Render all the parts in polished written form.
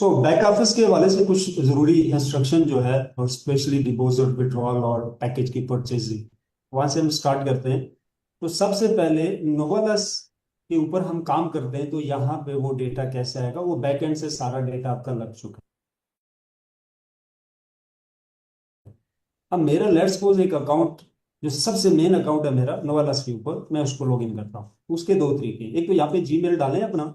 तो back office के हवाले से कुछ जरूरी इंस्ट्रक्शन जो है, और स्पेशली डिपॉजिट विड्रॉल और पैकेज की परचेजिंग, वहां से हम स्टार्ट करते हैं। तो सबसे पहले नोवालस के ऊपर हम काम करते हैं, तो यहाँ पे वो डेटा कैसे आएगा, वो बैक एंड से सारा डेटा आपका लग चुका है। अब मेरा लेट्स सपोज एक अकाउंट, जो सबसे मेन अकाउंट है मेरा नोवालस के ऊपर, मैं उसको लॉग इन करता हूँ। उसके दो तरीके, एक तो यहाँ पे जीमेल डालें अपना,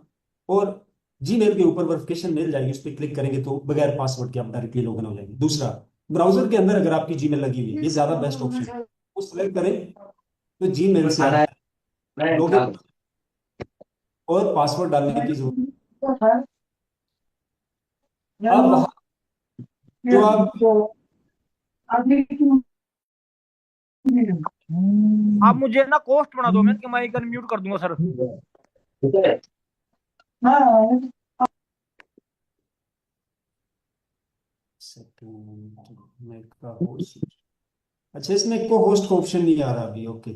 और जीमेल के ऊपर वेरिफिकेशन मेल जाएगी, उस पर क्लिक करेंगे तो बगैर पासवर्ड के आप डायरेक्टली लॉग इन हो जाएंगे। दूसरा, ब्राउजर के अंदर अगर आपकी जीमेल लगी हुई है, ये ज्यादा बेस्ट ऑप्शन है, वो सिलेक्ट करें तो जीमेल से आप लॉग इन, और पासवर्ड डालने की जरूरत। अब वहाँ जो आप, आप मुझे ना कोस्ट बना दो, मैं कि माइक अनम्यूट कर दूंगा सर। सेकंड में का होस्ट, अच्छा इसमें को होस्ट का ऑप्शन नहीं आ रहा अभी, ओके।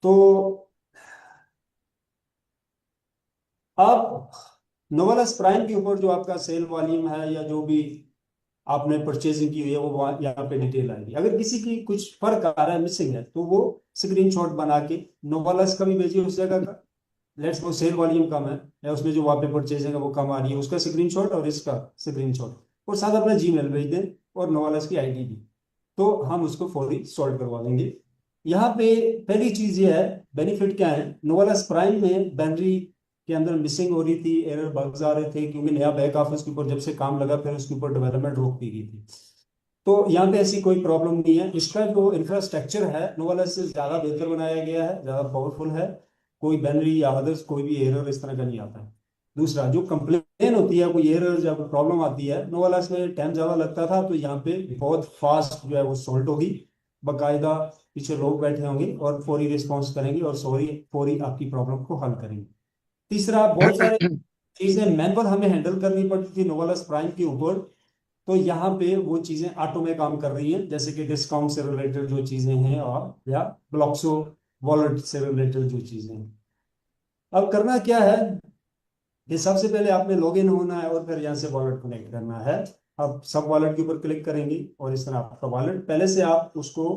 तो अब नोवेलस प्राइम के ऊपर जो आपका सेल वॉल्यूम है, या जो भी आपने परचेजिंग की हुई है, वो यहाँ पे डिटेल आएगी। अगर किसी की कुछ फर्क आ रहा है, मिसिंग है, तो वो स्क्रीनशॉट बना के नोवेलस का भी भेजिए उस जगह का। लेट्स वो सेल वॉल्यूम कम है, या उसमें जो वहाँ पे परचेजिंग है वो कम आ रही है, उसका स्क्रीनशॉट और इसका स्क्रीनशॉट, और साथ अपना जीमेल भेज दें, और नोवेलस की आईडी भी, तो हम उसको फौरी सॉल्व करवा देंगे। यहाँ पे पहली चीज ये है, बेनिफिट क्या है, नोवेलस प्राइम में बैनरी के अंदर मिसिंग हो रही थी, एरर बग्स आ रहे थे, क्योंकि नया बैक ऑफिस के ऊपर जब से काम लगा, फिर उसके ऊपर डेवलपमेंट रोक दी गई थी। तो यहाँ पे ऐसी कोई प्रॉब्लम नहीं है। इसका जो इंफ्रास्ट्रक्चर है नोवेलस से ज्यादा बेहतर बनाया गया है, ज्यादा पावरफुल है। कोई बैनरी या अदर्स कोई भी एरर इस तरह का नहीं आता है। दूसरा, जो कंप्लेन होती है, कोई एरर या कोई प्रॉब्लम आती है, नोवेलस में टाइम ज्यादा लगता था, तो यहाँ पे बहुत फास्ट जो है वो सॉल्व होगी। बाकायदा पीछे लोग बैठे होंगे और फौरी रिस्पॉन्स करेंगे, और सॉरी फौरी आपकी प्रॉब्लम को हल करेंगे। तीसरा, बहुत सारे चीजें मैनुअल हमें हैंडल करनी पड़ती थी नोवेलस प्राइम के ऊपर, तो यहाँ पे वो चीजें ऑटो में काम कर रही हैं, जैसे कि डिस्काउंट से रिलेटेड जो चीजें हैं, और या ब्लॉक्सो वॉलेट से रिलेटेड जो चीजें हैं। अब करना क्या है, कि सबसे पहले आपने लॉग इन होना है, और फिर यहाँ से वॉलेट कनेक्ट करना है। अब सब वॉलेट के ऊपर क्लिक करेंगे, और इस तरह आपका वॉलेट, पहले से आप उसको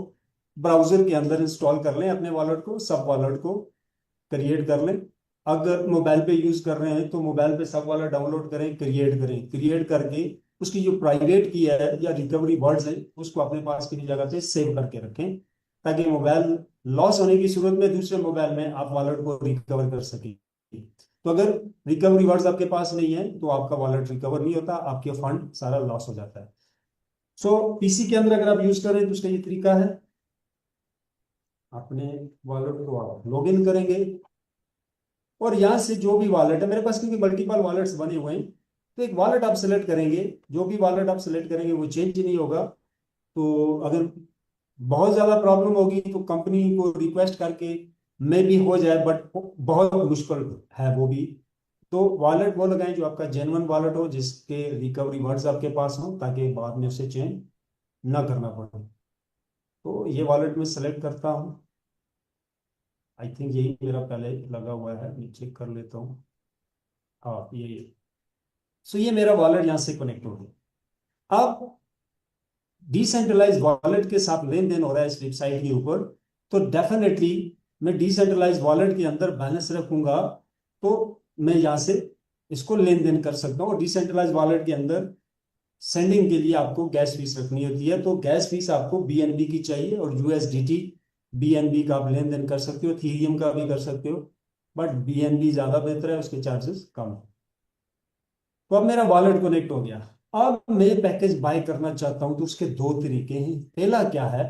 ब्राउजर के अंदर इंस्टॉल कर लें, अपने वॉलेट को, सब वॉलेट को क्रिएट कर लें। अगर मोबाइल पे यूज कर रहे हैं, तो मोबाइल पे सब वाला डाउनलोड करें, क्रिएट करें, क्रिएट करके उसकी जो प्राइवेट की है या रिकवरी वर्ड्स है, उसको अपने पास किसी जगह पे सेव करके रखें, ताकि मोबाइल लॉस होने की सूरत में दूसरे मोबाइल में आप वॉलेट को रिकवर कर सकें। तो अगर रिकवरी वर्ड्स आपके पास नहीं है, तो आपका वॉलेट रिकवर नहीं होता, आपके फंड सारा लॉस हो जाता है। सो पीसी के अंदर अगर आप यूज करें, तो उसका ये तरीका है, अपने वॉलेट को आप लॉग इन करेंगे, और यहाँ से जो भी वॉलेट है मेरे पास, क्योंकि मल्टीपल वॉलेट्स बने हुए हैं, तो एक वॉलेट आप सेलेक्ट करेंगे। जो भी वॉलेट आप सेलेक्ट करेंगे वो चेंज नहीं होगा। तो अगर बहुत ज्यादा प्रॉब्लम होगी, तो कंपनी को रिक्वेस्ट करके मे भी हो जाए, बट बहुत मुश्किल है वो भी। तो वॉलेट वो लगाएं जो आपका जेन्युइन वॉलेट हो, जिसके रिकवरी वर्ड्स आपके पास हो, ताकि बाद में उसे चेंज ना करना पड़े। तो ये वॉलेट में सेलेक्ट करता हूँ। आई थिंक यही मेरा पहले लगा हुआ है, मैं चेक कर लेता हूँ। हाँ, ये। सो ये मेरा वॉलेट यहाँ से कनेक्ट हो गया। अब डिसेंट्रलाइज वॉलेट के साथ लेन देन हो रहा है इस वेबसाइट के ऊपर, तो डेफिनेटली मैं डिसेंट्रलाइज वॉलेट के अंदर बैलेंस रखूंगा, तो मैं यहाँ से इसको लेन देन कर सकता हूँ। और डिसेंट्रलाइज वॉलेट के अंदर सेंडिंग के लिए आपको गैस फीस रखनी होती है, तो गैस फीस आपको बीएनबी की चाहिए, और यूएसडीटी बीएनबी का आप लेन देन कर सकते हो, थीरियम का भी कर सकते हो, बट बीएनबी ज्यादा बेहतर है, उसके चार्जेस कम है। तो अब मेरा वॉलेट कनेक्ट हो गया। अब मैं पैकेज बाय करना चाहता हूं, तो उसके दो तरीके हैं। पहला क्या है,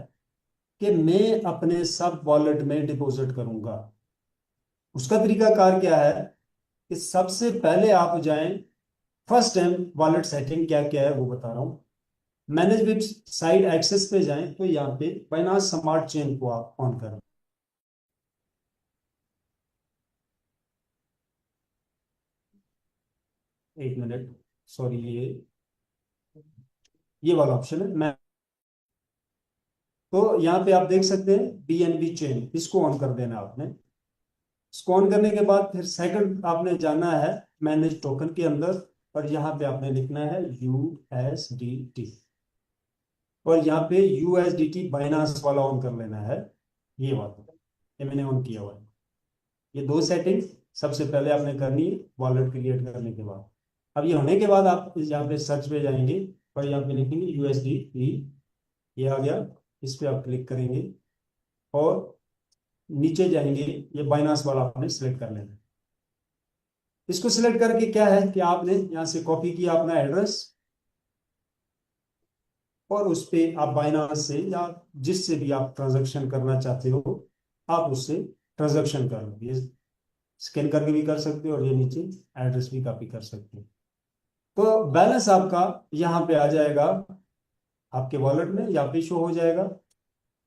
कि मैं अपने सब वॉलेट में डिपॉजिट करूंगा। उसका तरीका कार क्या है, कि सबसे पहले आप जाएं, फर्स्ट टाइम वॉलेट सेटिंग क्या क्या है वो बता रहा हूं। मैनेज वेब साइट एक्सेस पे जाएं, तो यहाँ पे बाइनांस स्मार्ट चेन को आप ऑन करें। एक मिनट, सॉरी, ये वाला ऑप्शन है। मैं तो यहाँ पे आप देख सकते हैं बीएनबी चेन, इसको ऑन कर देना आपने। इसको ऑन करने के बाद फिर सेकंड आपने जाना है मैनेज टोकन के अंदर। और यहाँ पे आपने लिखना है USDT, और यहाँ पे USDT बाइनांस वाला ऑन कर लेना है। ये बात ये मैंने ऑन किया हुआ है। ये दो सेटिंग सबसे पहले आपने करनी है वॉलेट क्रिएट करने के बाद। अब ये होने के बाद आप यहाँ पे सर्च पे जाएंगे और यहाँ पे लिखेंगे USDT, ये आ गया, इस पे आप क्लिक करेंगे और नीचे जाएंगे, ये बाइनांस वाला आपने सिलेक्ट कर लेना है। इसको सिलेक्ट करके क्या है कि आपने यहाँ से कॉपी किया अपना एड्रेस और उस पे आप बाइनांस से या जिससे भी आप ट्रांजैक्शन करना चाहते हो आप उससे ट्रांजैक्शन कर लो। ये स्कैन करके भी कर सकते हो और ये नीचे एड्रेस भी कॉपी कर सकते हो। तो बैलेंस आपका यहाँ पे आ जाएगा, आपके वॉलेट में यहाँ पे शो हो जाएगा।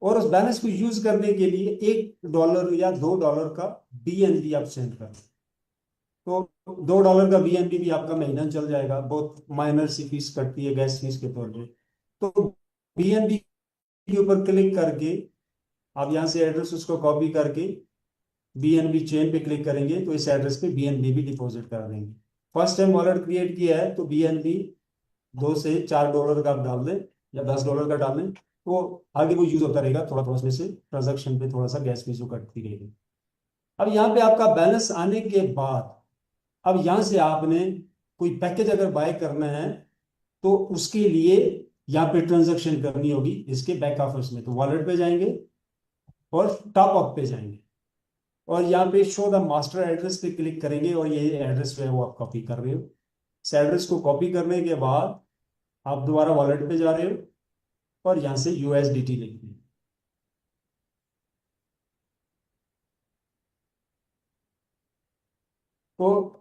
और उस बैलेंस को यूज करने के लिए $1 या $2 का BNB आप सेंड कर, तो $2 का BNB भी आपका महीना चल जाएगा। बहुत माइनर सी फीस कटती है गैस फीस के तौर पे। तो BNB के ऊपर क्लिक करके आप यहाँ से एड्रेस उसको कॉपी करके BNB चेन पे क्लिक करेंगे तो इस एड्रेस पे BNB भी डिपॉजिट कर देंगे। फर्स्ट टाइम वॉलेट क्रिएट किया है तो BNB $2 से $4 का आप डाल दें या $10 का डाल दें, तो आगे वो यूज होता रहेगा, थोड़ा थोड़ा उसमें से ट्रांजेक्शन पे थोड़ा सा गैस फीस कटती रहेगी। अब यहाँ पे आपका बैलेंस आने के बाद अब यहाँ से आपने कोई पैकेज अगर बाय करना है तो उसके लिए यहाँ पे ट्रांजैक्शन करनी होगी इसके बैक ऑफिस में। तो वॉलेट पे जाएंगे और टॉप अप पे जाएंगे और यहाँ पे शो द मास्टर एड्रेस पे क्लिक करेंगे और ये एड्रेस जो है वो आप कॉपी कर रहे हो। इस एड्रेस को कॉपी करने के बाद आप दोबारा वॉलेट पे जा रहे हो और यहाँ से USDT लिखते हैं। तो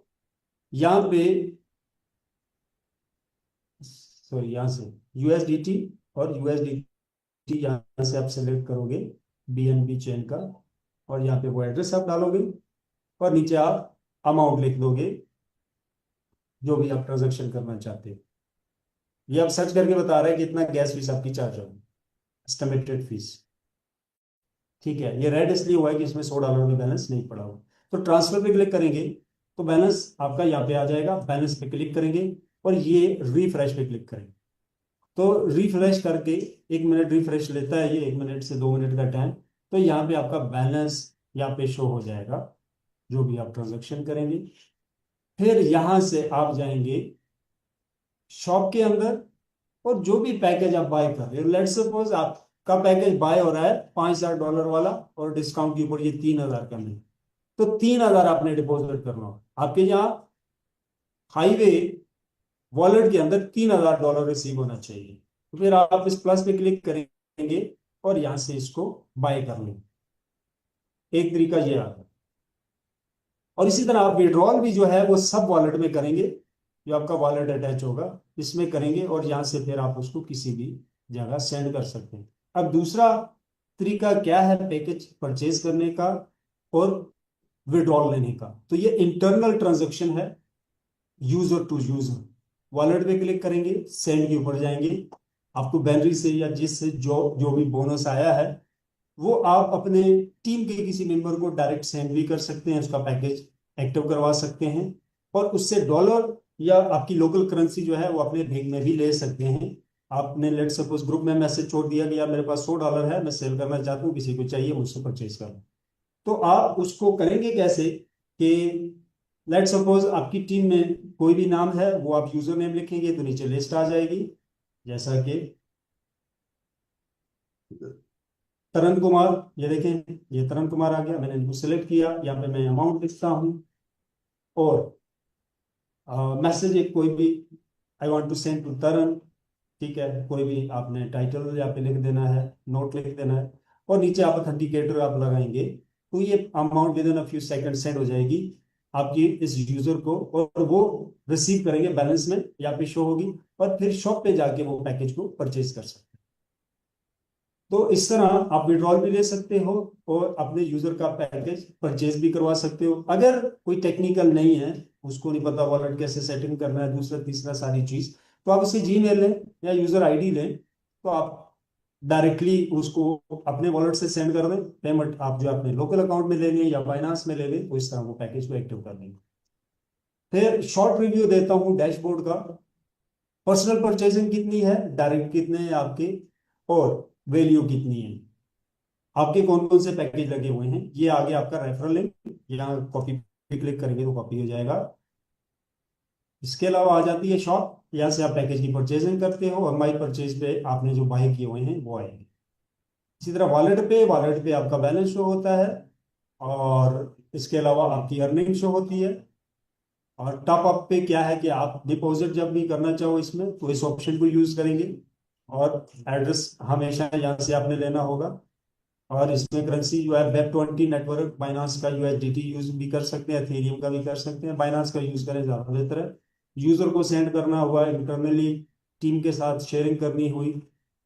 यहाँ पे सॉरी यहाँ से USDT और USDT यहाँ से आप सेलेक्ट करोगे BNB चेन का और यहाँ पे वो एड्रेस आप डालोगे और नीचे आप अमाउंट लिख दोगे जो भी आप ट्रांजेक्शन करना चाहते हो। ये आप सर्च करके बता रहे हैं कि इतना गैस फीस आपकी चार्ज होगी, एस्टिमेटेड फीस। ठीक है, ये रेड इसलिए हुआ है कि इसमें $100 भी बैलेंस नहीं पड़ा हुआ। तो ट्रांसफर पे क्लिक करेंगे तो बैलेंस आपका यहाँ पे आ जाएगा। बैलेंस पे क्लिक करेंगे और ये रिफ्रेश पे क्लिक करेंगे। तो रिफ्रेश करके 1 मिनट रिफ्रेश लेता है ये, 1 मिनट से 2 मिनट का टाइम। तो यहाँ पे आपका बैलेंस यहाँ पे शो हो जाएगा जो भी आप ट्रांजेक्शन करेंगे। फिर यहां से आप जाएंगे शॉप के अंदर और जो भी पैकेज आप बाय कर रहे हो, लेट्स सपोज आपका पैकेज बाय हो रहा है $5000 वाला और डिस्काउंट के ऊपर ये 3000 का नहीं, तो 3000 आपने डिपॉजिट करना होगा। आपके यहाँ हाईवे वॉलेट के अंदर $3000 रिसीव होना चाहिए। तो फिर आप इस प्लस पे क्लिक करेंगे और यहां से इसको बाय कर लेंगे। एक तरीका ये आ गया। और इसी तरह आप विड्रॉल भी जो है वो सब वॉलेट में करेंगे, जो आपका वॉलेट अटैच होगा इसमें करेंगे और यहां से फिर आप उसको किसी भी जगह सेंड कर सकते हैं। अब दूसरा तरीका क्या है पैकेज परचेज करने का और विड्रॉल लेने का, तो ये इंटरनल ट्रांजैक्शन है यूजर टू यूजर। वॉलेट पे क्लिक करेंगे, सेंड के ऊपर जाएंगे, आपको बैनरी से या जिससे जो जो भी बोनस आया है वो आप अपने टीम के किसी मेंबर को डायरेक्ट सेंड भी कर सकते हैं, उसका पैकेज एक्टिव करवा सकते हैं और उससे डॉलर या आपकी लोकल करेंसी जो है वो अपने बैंक में भी ले सकते हैं। आपने लेट सपोज ग्रुप में मैसेज छोड़ दिया कि यार मेरे पास $100 है, मैं सेल करना चाहता हूँ, किसी को चाहिए मुझसे परचेज करना। तो आप उसको करेंगे कैसे कि लेट सपोज आपकी टीम में कोई भी नाम है, वो आप यूजर नेम लिखेंगे तो नीचे लिस्ट आ जाएगी, जैसा कि तरन कुमार, ये देखें ये तरन कुमार आ गया। मैंने इनको सिलेक्ट किया, यहाँ पे मैं अमाउंट लिखता हूँ और मैसेज एक कोई भी, I want to send to Taran, ठीक है, कोई भी आपने टाइटल यहाँ पे लिख देना है, नोट लिख देना है और नीचे आप ऑथेंटिकेटर आप लगाएंगे तो ये amount with in a few second send हो जाएगी आपकी इस यूजर को और वो रिसीव करेंगे, बैलेंस में यहाँ पे शो होगी और फिर शॉप पे जाके वो पैकेज को परचेज कर सकते हैं। तो इस तरह आप विड्रॉल भी ले सकते हो और अपने यूजर का पैकेज परचेज भी करवा सकते हो। अगर कोई टेक्निकल नहीं है, उसको नहीं पता वॉलेट कैसे सेटिंग करना है, दूसरा तीसरा सारी चीज, तो आप उसकी जीमेल लें या यूजर आईडी लें तो आप डायरेक्टली उसको अपने वॉलेट से सेंड कर दें। पेमेंट आप जो अपने लोकल अकाउंट में ले लें या बाइनांस में ले लें, तो इस तरह वो पैकेज को एक्टिव कर लेंगे। फिर शॉर्ट रिव्यू देता हूँ डैशबोर्ड का। पर्सनल परचेजिंग कितनी है, डायरेक्ट कितने हैं आपके, और वैल्यू कितनी है, आपके कौन कौन से पैकेज लगे हुए हैं, ये आगे आपका रेफरल लिंक, यहाँ कॉपी पे क्लिक करेंगे तो कॉपी हो जाएगा। इसके अलावा आ जाती है शॉप, यहाँ से आप पैकेज की परचेजिंग करते हो और माई परचेज पे आपने जो बाय किए हुए हैं वो आएंगे। इसी तरह वॉलेट पे आपका बैलेंस शो होता है, और इसके अलावा आपकी अर्निंग शो होती है। और टॉप अप पे क्या है कि आप डिपॉजिट जब भी करना चाहो इसमें तो इस ऑप्शन को यूज करेंगे, और एड्रेस हमेशा यहाँ से आपने लेना होगा। और इसमें करेंसी जो है वेब 20 नेटवर्क बाइनांस का यूएसडीटी यूज भी कर सकते हैं, एथेरियम का भी कर सकते हैं, बाइनांस का यूज करें ज़्यादा बेहतर है। यूजर को सेंड करना हुआ इंटरनली, टीम के साथ शेयरिंग करनी हुई,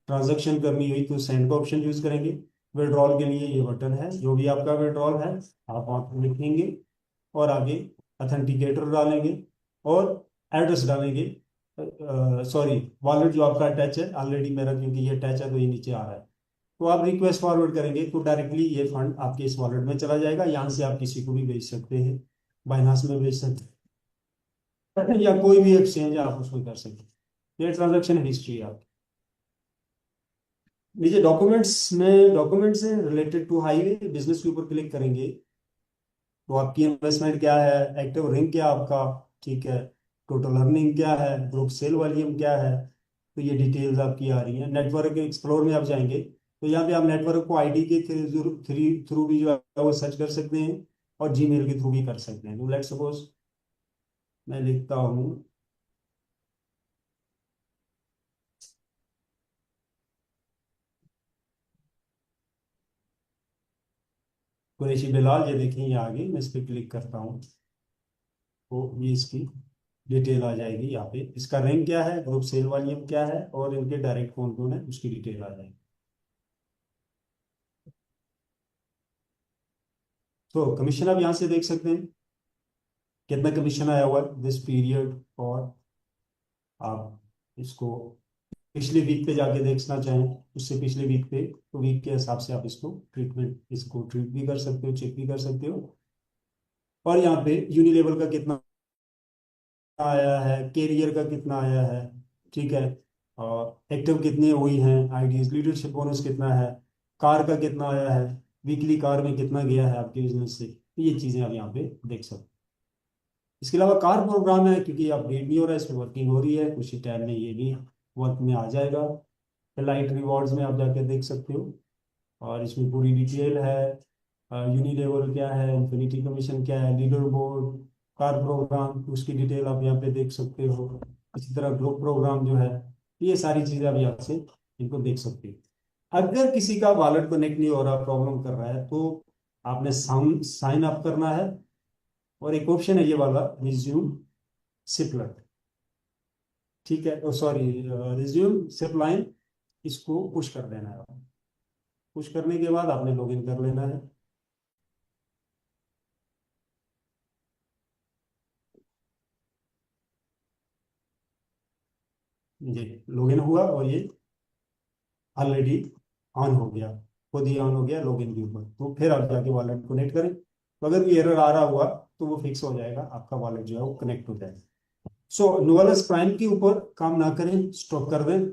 ट्रांजैक्शन करनी हुई तो सेंड का ऑप्शन यूज करेंगे। विड्रॉल के लिए ये बटन है, जो भी आपका विड्रॉल है आप वहाँ पर लिखेंगे और आगे अथेंटिकेटर डालेंगे और एड्रेस डालेंगे। सॉरी, वॉलेट जो आपका अटैच है ऑलरेडी मेरा, क्योंकि ये अटैच है तो ये नीचे आ रहा है, तो आप रिक्वेस्ट फॉरवर्ड करेंगे तो डायरेक्टली ये फंड आपके इस वॉलेट में चला जाएगा। यहाँ से आप किसी को भी भेज सकते हैं, बाइनांस में भेज सकते हैं या कोई भी एक्सचेंज है आप उसमें कर सकते हैं। ये ट्रांजैक्शन हिस्ट्री है आपकी। नीचे डॉक्यूमेंट्स से रिलेटेड टू हाईवे बिजनेस के ऊपर क्लिक करेंगे तो आपकी इन्वेस्टमेंट क्या है, एक्टिव रिंग क्या आपका, ठीक है, टोटल अर्निंग क्या है, ग्रुप सेल वॉल्यूम क्या है, तो ये डिटेल्स आपकी आ रही हैं। नेटवर्क एक्सप्लोर में आप जाएंगे तो यहाँ पे आप नेटवर्क को आईडी के थ्रू भी जो है वो सर्च कर सकते हैं, और जीमेल के थ्रू भी कर सकते हैं। तो लेट्स सपोज मैं लिखता हूँ कुरैशी बिलाल, ये देखिए ये आगे मैं इस पर क्लिक करता हूँ तो ये इसकी डिटेल आ जाएगी। यहाँ पे इसका रैंक क्या है, ग्रुप सेल वॉल्यूम क्या है, और इनके डायरेक्ट कौन कौन है उसकी डिटेल आ जाएगी। तो कमीशन आप यहाँ से देख सकते हैं कितना कमीशन आया हुआ है दिस पीरियड, और आप इसको पिछले वीक पे जाके देखना चाहें उससे पिछले वीक पे, तो वीक के हिसाब से आप इसको ट्रीट भी कर सकते हो, चेक भी कर सकते हो। और यहाँ पे यूनिलेवल का कितना आया है, कैरियर का कितना आया है, ठीक है, और एक्टिव कितनी हुई हैं आईडीज, लीडरशिप बोनस कितना है, कार का कितना आया है, वीकली कार में कितना गया है आपके बिजनेस से, तो ये चीज़ें आप यहाँ पे देख सकते हैं। इसके अलावा कार प्रोग्राम है, क्योंकि अपडेट नहीं हो रहा है, इस पर वर्किंग हो रही है, कुछ ही टाइम में ये भी वर्क में आ जाएगा। लाइट रिवॉर्ड्स में आप जाके देख सकते हो, और इसमें पूरी डिटेल है। यूनिलेवल क्या है, इन्फिनिटी कमीशन क्या है, लीडर बोर्ड, कार प्रोग्राम उसकी डिटेल आप यहाँ पे देख सकते हो। इसी तरह ग्रुप प्रोग्राम जो है, ये सारी चीज़ें आप यहाँ से इनको देख सकते हो। अगर किसी का वॉलेट कनेक्ट नहीं हो रहा, प्रॉब्लम कर रहा है, तो आपने साइन अप करना है, और एक ऑप्शन है ये वाला रिज्यूम सिपलेट, ठीक है, सॉरी, रिज्यूम सिप लाइन, इसको पुश कर देना है। पुश करने के बाद आपने लॉगिन कर लेना है। जी, लॉगिन हुआ और ये ऑलरेडी ऑन हो गया, खुद ही ऑन हो गया लॉगिन के ऊपर। तो फिर आप जाके वॉलेट कनेक्ट करें, तो अगर भी एरर आ रहा हुआ तो वो फिक्स हो जाएगा, आपका वॉलेट जो है वो कनेक्ट हो जाएगा। सो नोवेलस प्राइम के ऊपर काम ना करें, स्टॉप कर दें,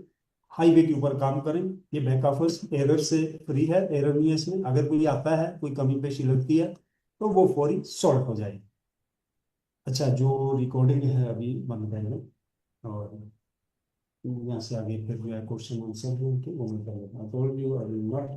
हाईवे के ऊपर काम करें। ये बैक ऑफिस एरर से फ्री है, एरर नहीं है इसमें। अगर कोई आता है, कोई कमी पेशी लगती है तो वो फौरी सॉल्व हो जाएगी। अच्छा, जो रिकॉर्डिंग है अभी बंद है, और यहाँ से आगे फिर जो है क्वेश्चन आंसर जो उनके वो मैं कर लेता हूँ। Told you I will not